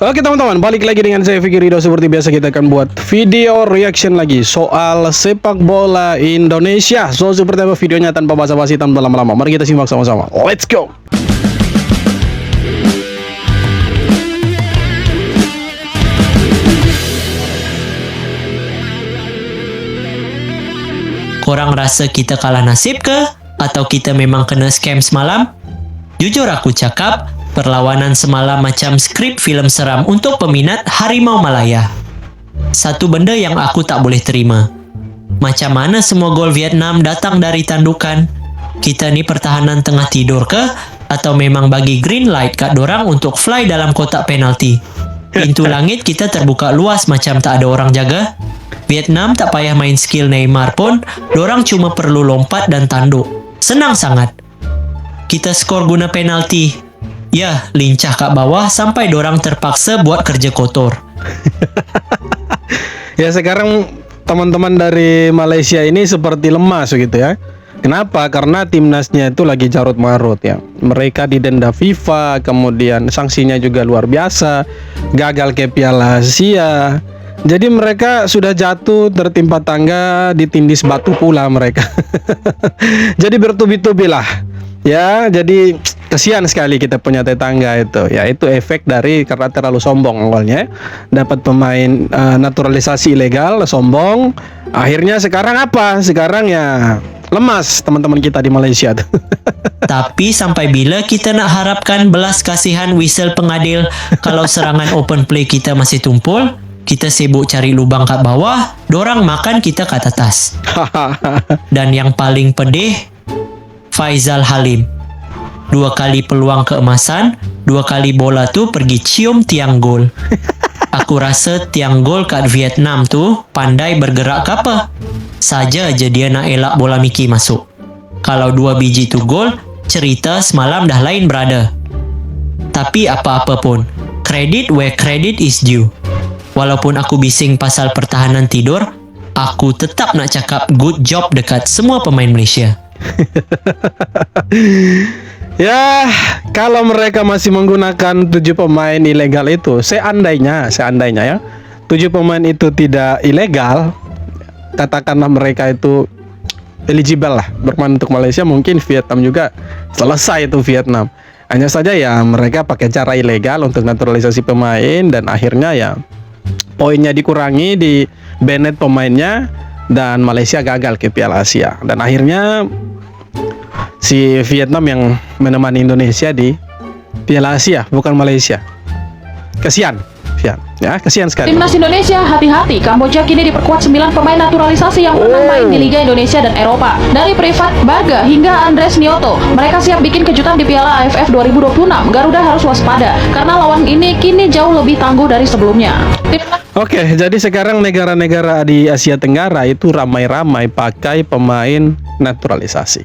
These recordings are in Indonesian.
Oke teman-teman, balik lagi dengan saya Fikri Ridho. Seperti biasa kita akan buat video reaction lagi soal sepak bola Indonesia. So seperti apa videonya tanpa basa-basi, tanpa lama-lama, mari kita simak sama-sama. Let's go. Korang rasa kita kalah nasib ke? Atau kita memang kena scam semalam? Jujur aku cakap, perlawanan semalam macam skrip filem seram untuk peminat Harimau Malaya. Satu benda yang aku tak boleh terima. Macam mana semua gol Vietnam datang dari tandukan? Kita ni pertahanan tengah tidur ke? Atau memang bagi green light kat dorang untuk fly dalam kotak penalti? Pintu langit kita terbuka luas macam tak ada orang jaga? Vietnam tak payah main skill Neymar pun, dorang cuma perlu lompat dan tanduk. Senang sangat. Kita skor guna penalti. Ya, lincah kat bawah sampai dorang terpaksa buat kerja kotor. Ya sekarang teman-teman dari Malaysia ini seperti lemas gitu ya. Kenapa? Karena timnasnya itu lagi carut marut ya. Mereka didenda FIFA, kemudian sanksinya juga luar biasa, gagal ke Piala Asia. Jadi mereka sudah jatuh, tertimpa tangga, ditindis batu pula mereka. Jadi bertubi-tubi lah. Ya, jadi kasihan sekali kita punya tetangga itu. Ya, itu efek dari karena terlalu sombong awalnya. Dapat pemain naturalisasi ilegal, sombong. Akhirnya sekarang apa? Sekarang ya lemas teman-teman kita di Malaysia tuh. Tapi sampai bila kita nak harapkan belas kasihan whistle pengadil kalau serangan open play kita masih tumpul? Kita sibuk cari lubang kat bawah, dorang makan kita kat atas. Dan yang paling pedih, Faizal Halim. 2 kali peluang keemasan, 2 kali bola tu pergi cium tiang gol. Aku rasa tiang gol kat Vietnam tu pandai bergerak ke apa? Saja je dia nak elak bola Mickey masuk. Kalau 2 biji tu gol, cerita semalam dah lain berada. Tapi apa-apa pun, credit where credit is due. Walaupun aku bising pasal pertahanan tidur, aku tetap nak cakap good job dekat semua pemain Malaysia. Ya, kalau mereka masih menggunakan 7 pemain ilegal itu, seandainya ya, 7 pemain itu tidak ilegal, katakanlah mereka itu eligible lah bermain untuk Malaysia, mungkin Vietnam juga selesai itu Vietnam. Hanya saja ya mereka pakai cara ilegal untuk naturalisasi pemain dan akhirnya ya poinnya dikurangi, di banned pemainnya, dan Malaysia gagal ke Piala Asia. Dan akhirnya si Vietnam yang menemani Indonesia di Piala Asia, bukan Malaysia. Kasihan. Ya, kasihan sekali. Timnas Indonesia hati-hati, Kamboja kini diperkuat 9 pemain naturalisasi yang pernah main di Liga Indonesia dan Eropa. Dari Privat Barga hingga Andres Nioto, mereka siap bikin kejutan di Piala AFF 2026. Garuda harus waspada, karena lawan ini kini jauh lebih tangguh dari sebelumnya. Oke, jadi sekarang negara-negara di Asia Tenggara itu ramai-ramai pakai pemain naturalisasi.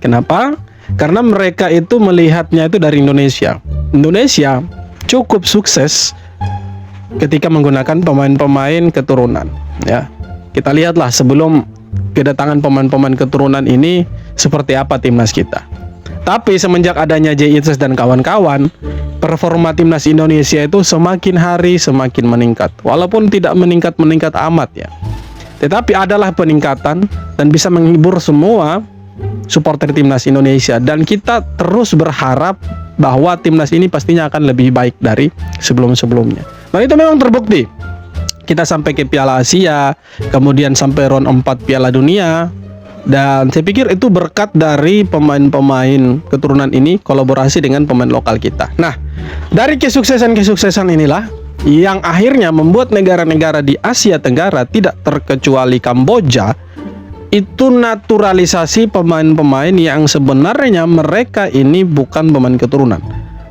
Kenapa? Karena mereka itu melihatnya itu dari Indonesia. Indonesia cukup sukses ketika menggunakan pemain-pemain keturunan. Ya, kita lihatlah sebelum kedatangan pemain-pemain keturunan ini seperti apa timnas kita. Tapi semenjak adanya JITS dan kawan-kawan, performa timnas Indonesia itu semakin hari semakin meningkat. Walaupun tidak meningkat amat ya, tetapi adalah peningkatan dan bisa menghibur semua supporter timnas Indonesia. Dan kita terus berharap bahwa timnas ini pastinya akan lebih baik dari sebelum-sebelumnya. Nah itu memang terbukti. Kita sampai ke Piala Asia, kemudian sampai round 4 Piala Dunia. Dan saya pikir itu berkat dari pemain-pemain keturunan ini kolaborasi dengan pemain lokal kita. Nah, dari kesuksesan-kesuksesan inilah yang akhirnya membuat negara-negara di Asia Tenggara, tidak terkecuali Kamboja, itu naturalisasi pemain-pemain yang sebenarnya mereka ini bukan pemain keturunan,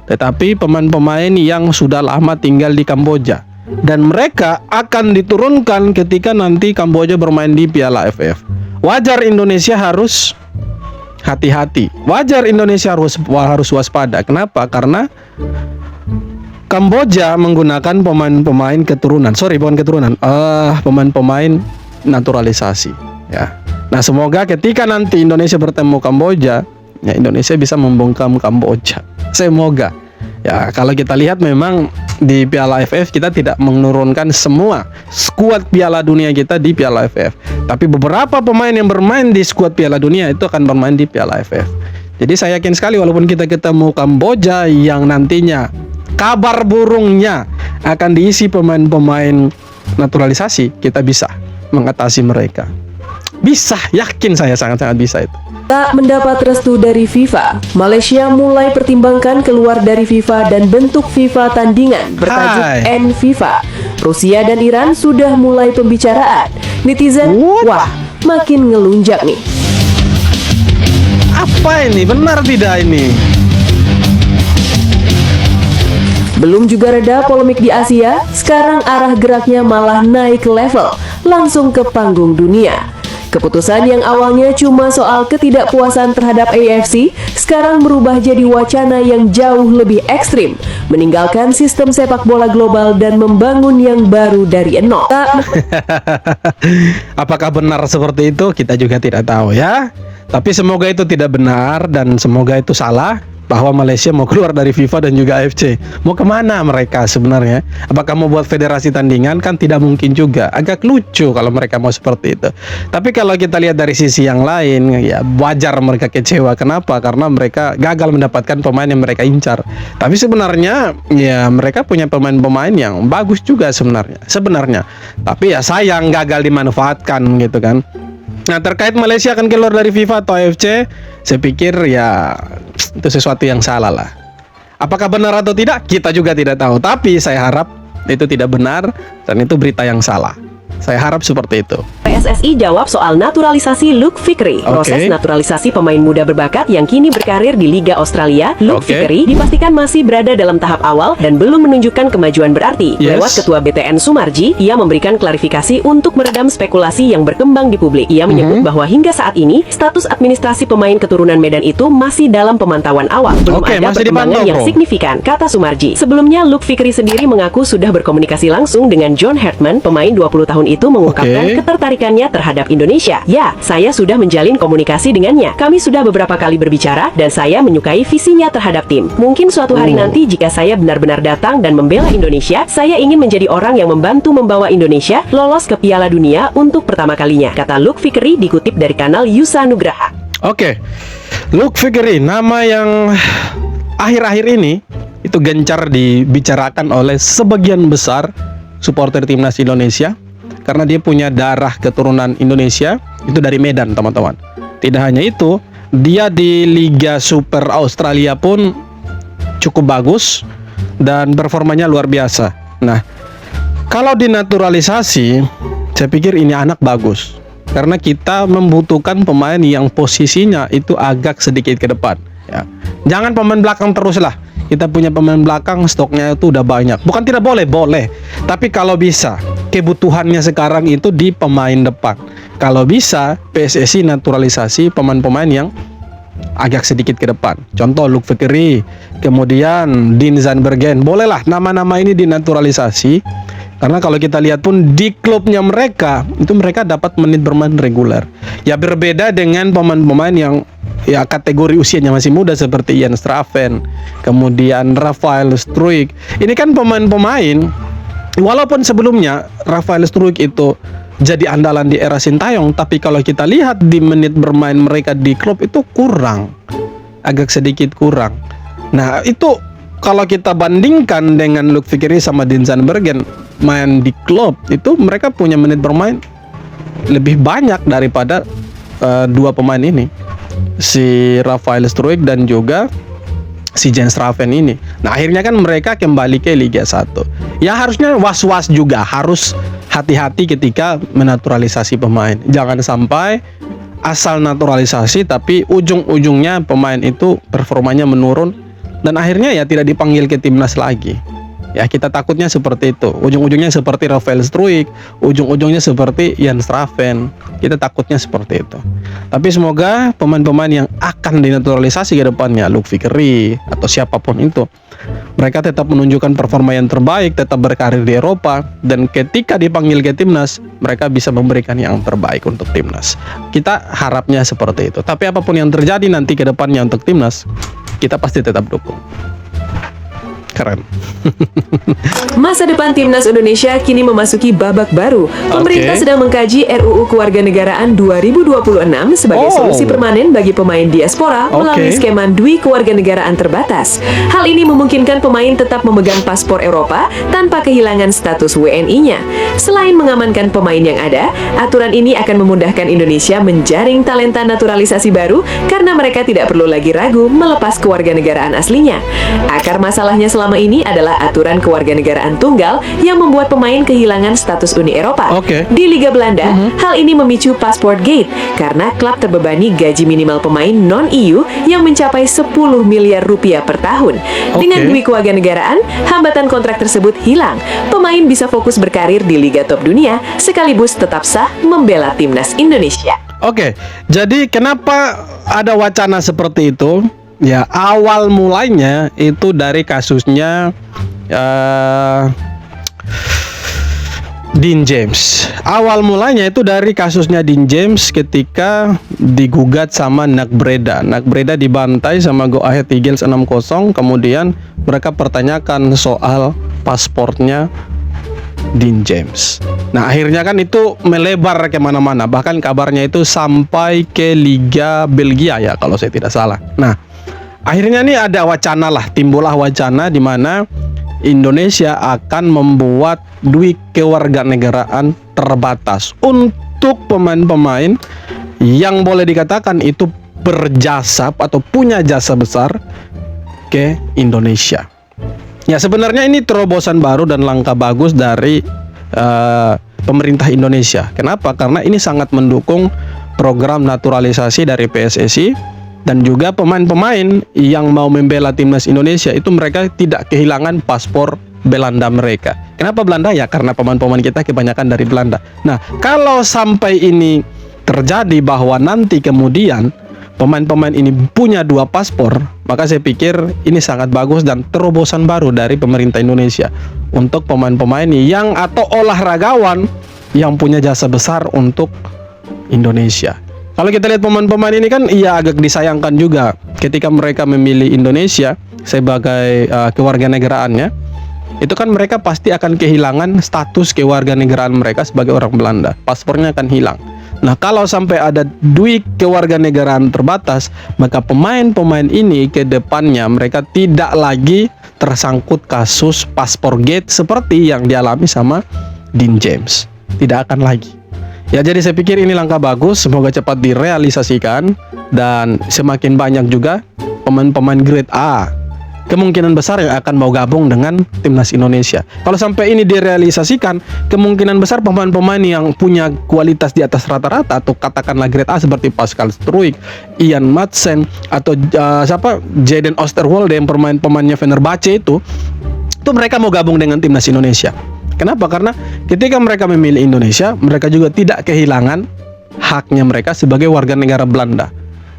tetapi pemain-pemain yang sudah lama tinggal di Kamboja. Dan mereka akan diturunkan ketika nanti Kamboja bermain di Piala AFF. Wajar Indonesia harus hati-hati. Wajar Indonesia harus waspada. Kenapa? Karena Kamboja menggunakan pemain-pemain keturunan. Pemain-pemain naturalisasi. Ya. Nah, semoga ketika nanti Indonesia bertemu Kamboja, ya Indonesia bisa membungkam Kamboja. Semoga. Ya, kalau kita lihat memang di Piala AFF kita tidak menurunkan semua skuad Piala Dunia kita di Piala AFF. Tapi beberapa pemain yang bermain di skuad Piala Dunia itu akan bermain di Piala AFF. Jadi saya yakin sekali walaupun kita ketemu Kamboja yang nantinya kabar burungnya akan diisi pemain-pemain naturalisasi, kita bisa mengatasi mereka. Bisa, yakin saya sangat-sangat bisa itu. Tak mendapat restu dari FIFA, Malaysia mulai pertimbangkan keluar dari FIFA dan bentuk FIFA tandingan bertajuk N-FIFA. Rusia dan Iran sudah mulai pembicaraan. Netizen, wah, makin ngelunjak nih. Apa ini? Benar tidak ini? Belum juga reda polemik di Asia, sekarang arah geraknya malah naik level, langsung ke panggung dunia. Keputusan yang awalnya cuma soal ketidakpuasan terhadap AFC, sekarang berubah jadi wacana yang jauh lebih ekstrim, meninggalkan sistem sepak bola global dan membangun yang baru dari nol. Apakah benar seperti itu? Kita juga tidak tahu ya. Tapi semoga itu tidak benar dan semoga itu salah, bahwa Malaysia mau keluar dari FIFA dan juga AFC. Mau kemana mereka sebenarnya? Apakah mau buat federasi tandingan? Kan tidak mungkin juga. Agak lucu kalau mereka mau seperti itu. Tapi kalau kita lihat dari sisi yang lain, ya wajar mereka kecewa. Kenapa? Karena mereka gagal mendapatkan pemain yang mereka incar. Tapi sebenarnya ya mereka punya pemain-pemain yang bagus juga sebenarnya. Tapi ya sayang gagal dimanfaatkan gitu kan. Nah, terkait Malaysia akan keluar dari FIFA atau AFC, saya pikir ya itu sesuatu yang salah lah. Apakah benar atau tidak? Kita juga tidak tahu. Tapi saya harap itu tidak benar dan itu berita yang salah. Saya harap seperti itu. PSSI jawab soal naturalisasi Luke Fikri. Proses naturalisasi pemain muda berbakat yang kini berkarir di Liga Australia, Luke Fikri, dipastikan masih berada dalam tahap awal dan belum menunjukkan kemajuan berarti. Lewat Ketua BTN Sumarji, ia memberikan klarifikasi untuk meredam spekulasi yang berkembang di publik. Ia menyebut bahwa hingga saat ini, status administrasi pemain keturunan Medan itu masih dalam pemantauan awal. Belum ada perkembangan yang signifikan, kata Sumarji. Sebelumnya, Luke Fikri sendiri mengaku sudah berkomunikasi langsung dengan John Hartman, pemain 20 tahun itu mengungkapkan ketertarikannya terhadap Indonesia. Ya, saya sudah menjalin komunikasi dengannya. Kami sudah beberapa kali berbicara dan saya menyukai visinya terhadap tim. Mungkin suatu hari nanti jika saya benar-benar datang dan membela Indonesia, saya ingin menjadi orang yang membantu membawa Indonesia lolos ke Piala Dunia untuk pertama kalinya, kata Luke Fikri dikutip dari kanal Yusa Nugraha. Luke Fikri, nama yang akhir-akhir ini itu gencar dibicarakan oleh sebagian besar supporter timnas Indonesia. Karena dia punya darah keturunan Indonesia, itu dari Medan teman-teman. Tidak hanya itu, dia di Liga Super Australia pun cukup bagus dan performanya luar biasa. Nah, kalau dinaturalisasi, saya pikir ini anak bagus. Karena kita membutuhkan pemain yang posisinya itu agak sedikit ke depan ya. Jangan pemain belakang terus lah. Kita punya pemain belakang, stoknya itu udah banyak. Bukan tidak boleh, boleh. Tapi kalau bisa, kebutuhannya sekarang itu di pemain depan. Kalau bisa, PSSI naturalisasi pemain-pemain yang agak sedikit ke depan. Contoh Luke Fikri, kemudian Dean Zandbergen. Bolehlah nama-nama ini dinaturalisasi. Karena kalau kita lihat pun di klubnya mereka, itu mereka dapat menit bermain reguler. Ya berbeda dengan pemain-pemain yang ya kategori usianya masih muda seperti Ian Straven, kemudian Rafael Struijk. Ini kan pemain-pemain, walaupun sebelumnya Rafael Struijk itu jadi andalan di era Sintayong, tapi kalau kita lihat di menit bermain mereka di klub itu kurang, agak sedikit kurang. Nah itu kalau kita bandingkan dengan Luke Fikri sama Dean Zandbergen main di klub, itu mereka punya menit bermain lebih banyak daripada dua pemain ini, si Rafael Struijk dan juga si Jens Straven ini. Nah akhirnya kan mereka kembali ke Liga 1. Ya harusnya was-was juga, harus hati-hati ketika menaturalisasi pemain. Jangan sampai asal naturalisasi tapi ujung-ujungnya pemain itu performanya menurun dan akhirnya ya tidak dipanggil ke timnas lagi. Ya kita takutnya seperti itu. Ujung-ujungnya seperti Rafael Struijk, ujung-ujungnya seperti Ian Straven. Kita takutnya seperti itu. Tapi semoga pemain-pemain yang akan dinaturalisasi ke depannya, Luke Fikri atau siapapun itu, mereka tetap menunjukkan performa yang terbaik, tetap berkarir di Eropa, dan ketika dipanggil ke timnas, mereka bisa memberikan yang terbaik untuk timnas. Kita harapnya seperti itu. Tapi apapun yang terjadi nanti ke depannya untuk timnas, kita pasti tetap dukung. Keren. Masa depan timnas Indonesia kini memasuki babak baru. Pemerintah sedang mengkaji RUU Kewarganegaraan 2026 sebagai solusi permanen bagi pemain diaspora melalui skema Dwi Kewarganegaraan Terbatas. Hal ini memungkinkan pemain tetap memegang paspor Eropa tanpa kehilangan status WNI-nya. Selain mengamankan pemain yang ada, aturan ini akan memudahkan Indonesia menjaring talenta naturalisasi baru karena mereka tidak perlu lagi ragu melepas kewarganegaraan aslinya. Akar masalahnya selama ini adalah aturan kewarganegaraan tunggal yang membuat pemain kehilangan status Uni Eropa. Di Liga Belanda, hal ini memicu passport gate karena klub terbebani gaji minimal pemain non-EU yang mencapai 10 miliar rupiah per tahun. Dengan Dwi Kewarganegaraan, hambatan kontrak tersebut hilang. Pemain bisa fokus berkarir di liga top dunia sekaligus tetap sah membela timnas Indonesia. Jadi kenapa ada wacana seperti itu? Ya, awal mulainya itu dari kasusnya Dean James. Awal mulanya itu dari kasusnya Dean James ketika digugat sama NAC Breda. NAC Breda dibantai sama Go Ahead Eagles 6-0. Kemudian mereka pertanyakan soal pasportnya Dean James. Nah, akhirnya kan itu melebar kemana-mana. Bahkan kabarnya itu sampai ke Liga Belgia ya, kalau saya tidak salah. Nah, akhirnya nih ada wacana lah, timbullah wacana di mana Indonesia akan membuat Dwi Kewarganegaraan terbatas untuk pemain-pemain yang boleh dikatakan itu berjasa atau punya jasa besar ke Indonesia. Ya, sebenarnya ini terobosan baru dan langkah bagus dari pemerintah Indonesia. Kenapa? Karena ini sangat mendukung program naturalisasi dari PSSI dan juga pemain-pemain yang mau membela timnas Indonesia itu mereka tidak kehilangan paspor Belanda mereka. Kenapa Belanda? Ya karena pemain-pemain kita kebanyakan dari Belanda. Nah, kalau sampai ini terjadi bahwa nanti kemudian pemain-pemain ini punya 2 paspor, maka saya pikir ini sangat bagus dan terobosan baru dari pemerintah Indonesia untuk pemain-pemain yang atau olahragawan yang punya jasa besar untuk Indonesia. Kalau kita lihat pemain-pemain ini kan iya agak disayangkan juga ketika mereka memilih Indonesia sebagai kewarganegaraannya. Itu kan mereka pasti akan kehilangan status kewarganegaraan mereka sebagai orang Belanda. Paspornya akan hilang. Nah, kalau sampai ada Dwi Kewarganegaraan terbatas, maka pemain-pemain ini ke depannya mereka tidak lagi tersangkut kasus paspor gate seperti yang dialami sama Dean James. Tidak akan lagi. Ya, jadi saya pikir ini langkah bagus, semoga cepat direalisasikan dan semakin banyak juga pemain-pemain grade A kemungkinan besar yang akan mau gabung dengan timnas Indonesia. Kalau sampai ini direalisasikan, kemungkinan besar pemain-pemain yang punya kualitas di atas rata-rata atau katakanlah grade A seperti Pascal Struijk, Ian Madsen atau Jadon Oosterwolde yang pemainnya Fenerbahce itu mereka mau gabung dengan timnas Indonesia. Kenapa? Karena ketika mereka memilih Indonesia, mereka juga tidak kehilangan haknya mereka sebagai warga negara Belanda.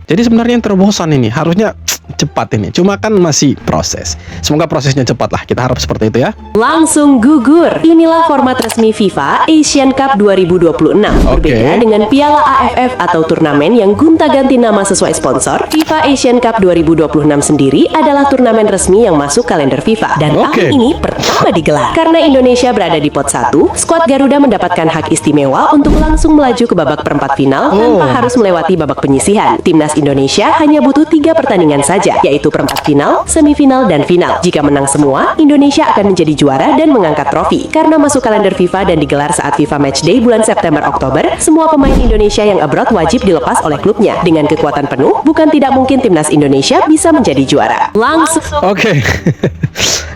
Jadi sebenarnya yang terobosan ini harusnya cepat ini, cuma kan masih proses. Semoga prosesnya cepat lah, kita harap seperti itu ya. Langsung gugur. Inilah format resmi FIFA Asian Cup 2026. Berbeda dengan Piala AFF atau turnamen yang gonta-ganti nama sesuai sponsor, FIFA Asian Cup 2026 sendiri adalah turnamen resmi yang masuk kalender FIFA dan tahun ini pertama digelar. Karena Indonesia berada di pot 1, skuad Garuda mendapatkan hak istimewa untuk langsung melaju ke babak perempat final tanpa harus melewati babak penyisihan. Timnas Indonesia hanya butuh 3 pertandingan saja, yaitu perempat final, semifinal, dan final. Jika menang semua, Indonesia akan menjadi juara dan mengangkat trofi. Karena masuk kalender FIFA dan digelar saat FIFA Matchday bulan September-Oktober, semua pemain Indonesia yang abroad wajib dilepas oleh klubnya. Dengan kekuatan penuh, bukan tidak mungkin timnas Indonesia bisa menjadi juara. Langsung.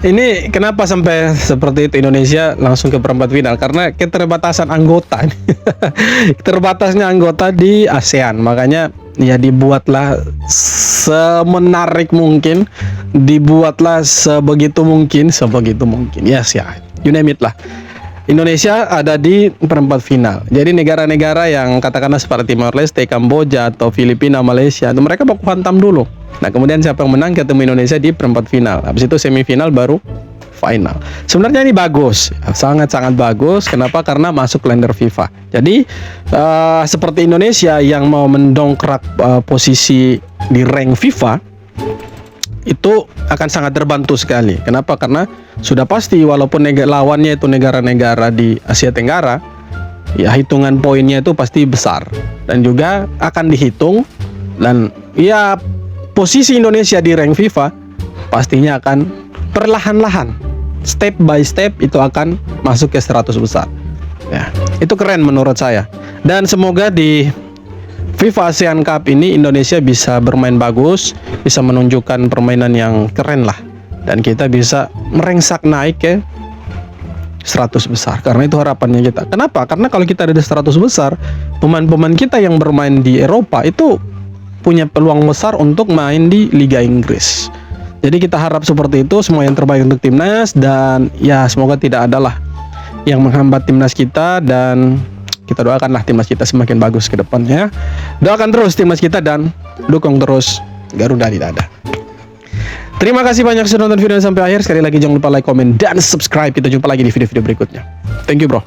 Ini kenapa sampai seperti itu Indonesia langsung ke perempat final? Karena keterbatasan anggota. Terbatasnya anggota di ASEAN, makanya ya dibuatlah semenarik mungkin, dibuatlah sebegitu mungkin. Yes ya, you name it lah. Indonesia ada di perempat final. Jadi negara-negara yang katakanlah seperti Timor Leste, Kamboja atau Filipina, Malaysia, itu mereka baku hantam dulu. Nah, kemudian siapa yang menang ketemu Indonesia di perempat final. Habis itu semifinal baru final. Sebenarnya ini bagus, sangat-sangat bagus. Kenapa? Karena masuk kalender FIFA. Jadi seperti Indonesia yang mau mendongkrak posisi di rank FIFA, itu akan sangat terbantu sekali. Kenapa? Karena sudah pasti walaupun lawannya itu negara-negara di Asia Tenggara, ya hitungan poinnya itu pasti besar dan juga akan dihitung, dan ya posisi Indonesia di rank FIFA pastinya akan perlahan-lahan, step by step itu akan masuk ke 100 besar. Ya, itu keren menurut saya. Dan semoga di FIFA ASEAN Cup ini Indonesia bisa bermain bagus, bisa menunjukkan permainan yang keren lah, dan kita bisa merengsak naik ke 100 besar. Karena itu harapannya kita. Kenapa? Karena kalau kita ada di 100 besar, pemain-pemain kita yang bermain di Eropa itu punya peluang besar untuk main di Liga Inggris. Jadi kita harap seperti itu, semua yang terbaik untuk timnas, dan ya semoga tidak adalah yang menghambat timnas kita, dan kita doakanlah timnas kita semakin bagus ke depannya. Doakan terus timnas kita dan dukung terus Garuda di dada. Terima kasih banyak sudah nonton video sampai akhir. Sekali lagi jangan lupa like, komen, dan subscribe. Kita jumpa lagi di video-video berikutnya. Thank you bro.